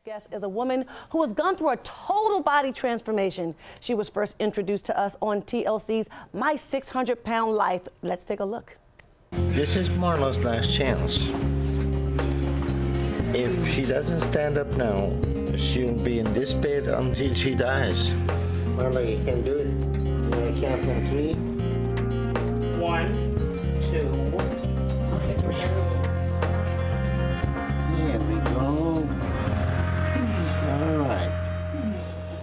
guest is a woman who has gone through a total body transformation. She was first introduced to us on TLC's My 600-Pound Life. Let's take a look. This is Marla's last chance. If she doesn't stand up now, she'll be in this bed until she dies. Marla, you can do it. You want to count from 3? 1, 2, 3. There we go. All right.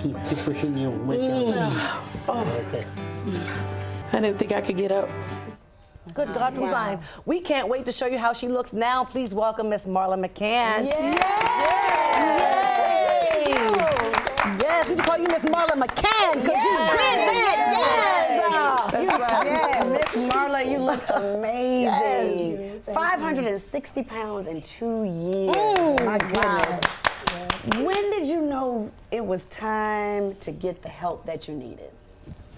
Keep pushing your weight down. Okay. I didn't think I could get up. Good God from Zion. We can't wait to show you how she looks now. Please welcome Miss Marla McCants. Yay! Yes, we can call you Miss Marla McCants because you did that. Yes! Miss Marla, you look amazing. 560 pounds in 2 years. My goodness. When did you know it was time to get the help that you needed?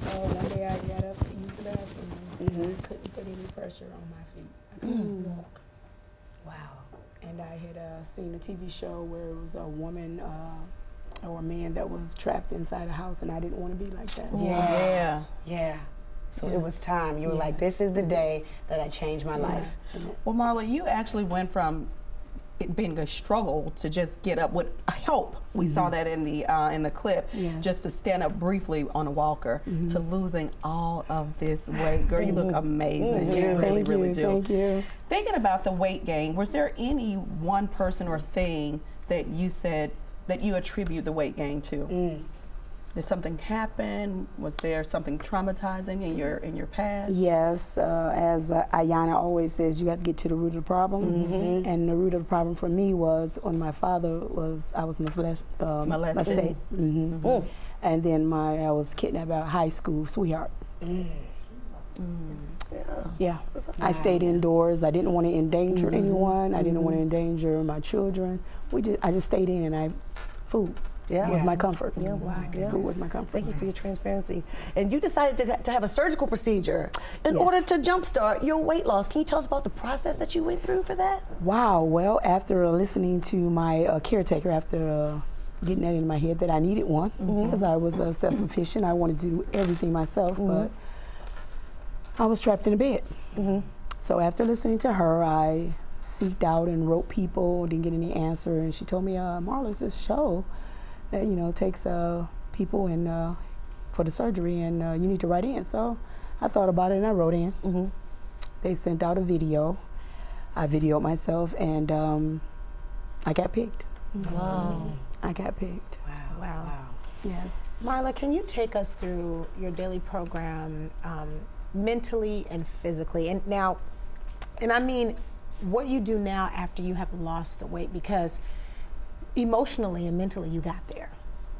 Oh, one day I got up to use the bathroom. Couldn't put any pressure on my feet. I couldn't walk. Wow. And I had seen a TV show where it was a woman or a man that was trapped inside a house, and I didn't want to be like that. Yeah. Yeah. So it was time. You were like, this is the day that I changed my life. Well, Marla, you actually went from it being a struggle to just get up with help. We saw that in the clip, just to stand up briefly on a walker, to losing all of this weight. Girl, you look amazing. You really, really do. Thank you. Thinking about the weight gain, was there any one person or thing that you said that you attribute the weight gain to? Did something happen? Was there something traumatizing in your past? Yes, as Ayana always says, you have to get to the root of the problem. And the root of the problem for me was when my father was, I was molested. And then I was kidnapped by a high school sweetheart. Yeah. I stayed indoors. I didn't want to endanger anyone. I didn't want to endanger my children. I just stayed in, and food. Was my comfort. Food was my comfort. Thank you for your transparency. And you decided to have a surgical procedure in order to jumpstart your weight loss. Can you tell us about the process that you went through for that? Wow. Well, after listening to my caretaker, after getting that in my head that I needed one, because I was self-sufficient, I wanted to do everything myself, but I was trapped in a bed. So after listening to her, I seeked out and wrote people, didn't get any answer, and she told me, Marla, it's this show that takes people in for the surgery, and you need to write in. So I thought about it and I wrote in. They sent out a video. I videoed myself, and I got picked. Wow. I got picked. Wow. Yes. Marla, can you take us through your daily program mentally and physically? And now, I mean what you do now after you have lost the weight, because emotionally and mentally you got there.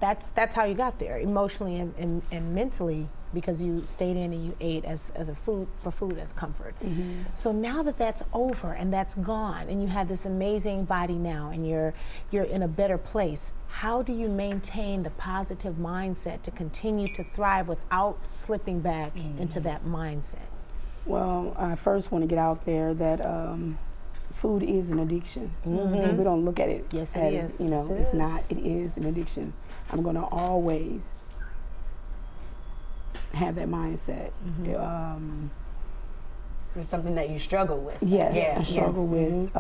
That's how you got there, emotionally and mentally, because you stayed in and you ate as food as comfort. So now that that's over and that's gone, and you have this amazing body now, and you're in a better place, how do you maintain the positive mindset to continue to thrive without slipping back into that mindset? Well, I first want to get out there that food is an addiction. We don't look at it as, it's not. It is an addiction. I'm going to always have that mindset. It's something that you struggle with. Yes, I struggle with.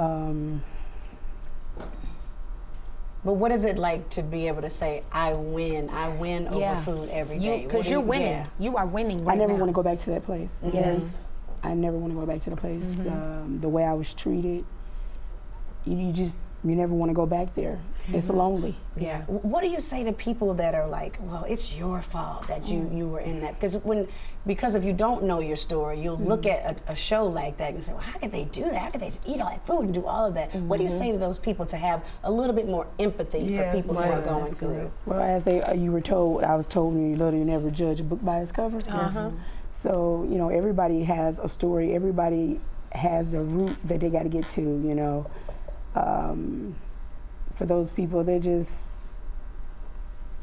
But what is it like to be able to say, I win over food every day? Because you're winning. You are winning right now. I never want to go back to that place. Yes. I never want to go back to the place. The way I was treated, you never want to go back there. It's lonely. Yeah. What do you say to people that are like, well, it's your fault that you were in that? Because if you don't know your story, you'll look at a show like that and say, well, how could they do that? How could they just eat all that food and do all of that? What do you say to those people to have a little bit more empathy for people who are going through? Well, as you were told, I was told when you're little, you never judge a book by its cover. So, everybody has a story. Everybody has a route that they got to get to, For those people, they're just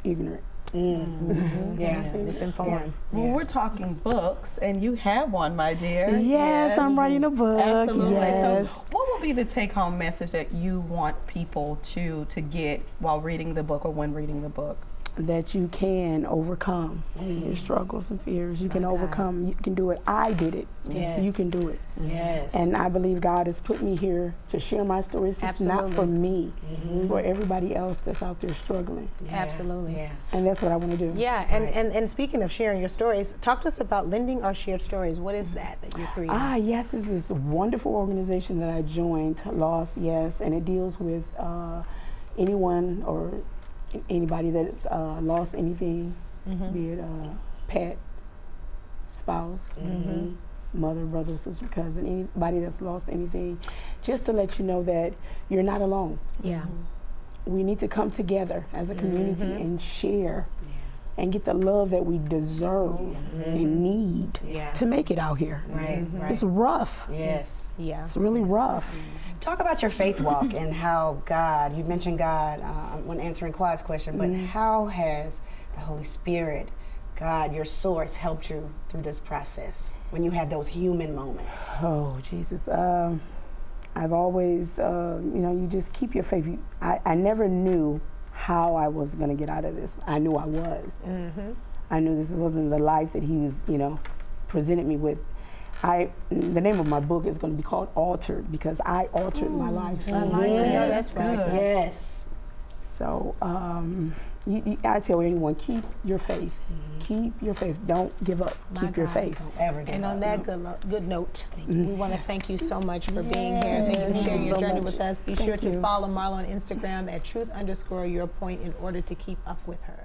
ignorant. Misinformed. Well, we're talking books, and you have one, my dear. Yes, I'm writing a book. Absolutely. Yes. So what would be the take-home message that you want people to get while reading the book or when reading the book? That you can overcome your struggles and fears. You can overcome. You can do it. I did it. Yes. You can do it. Yes. And I believe God has put me here to share my stories. It's not for me. It's for everybody else that's out there struggling. Absolutely. Yeah. And that's what I want to do. Yeah, and speaking of sharing your stories, talk to us about Lending Our Shared Stories. What is that you're creating? Yes, it's this wonderful organization that I joined, Lost, yes, and it deals with anyone or anybody that lost anything, be it pet, spouse, mother, brother, sister, cousin, anybody that's lost anything, just to let you know that you're not alone. Yeah. We need to come together as a community and share and get the love that we deserve and need to make it out here. Right. It's rough. Yes. Yeah. It's really rough. Talk about your faith walk and how God, you mentioned God when answering Quad's question, but how has the Holy Spirit, God, your source, helped you through this process when you have those human moments? Oh, Jesus. I've always, you just keep your faith. I never knew how I was going to get out of this. I knew I was. I knew this wasn't the life that he was, presented me with. The name of my book is going to be called Altered, because I altered my life. I like that. That's right. Yes. So I tell anyone, keep your faith. Keep your faith. Don't give up. Keep your faith. Don't ever give And up. on that good note, we want to thank you so much for being here. Thank you for sharing your journey with us. Be sure to follow Marla on Instagram at truth_your point in order to keep up with her.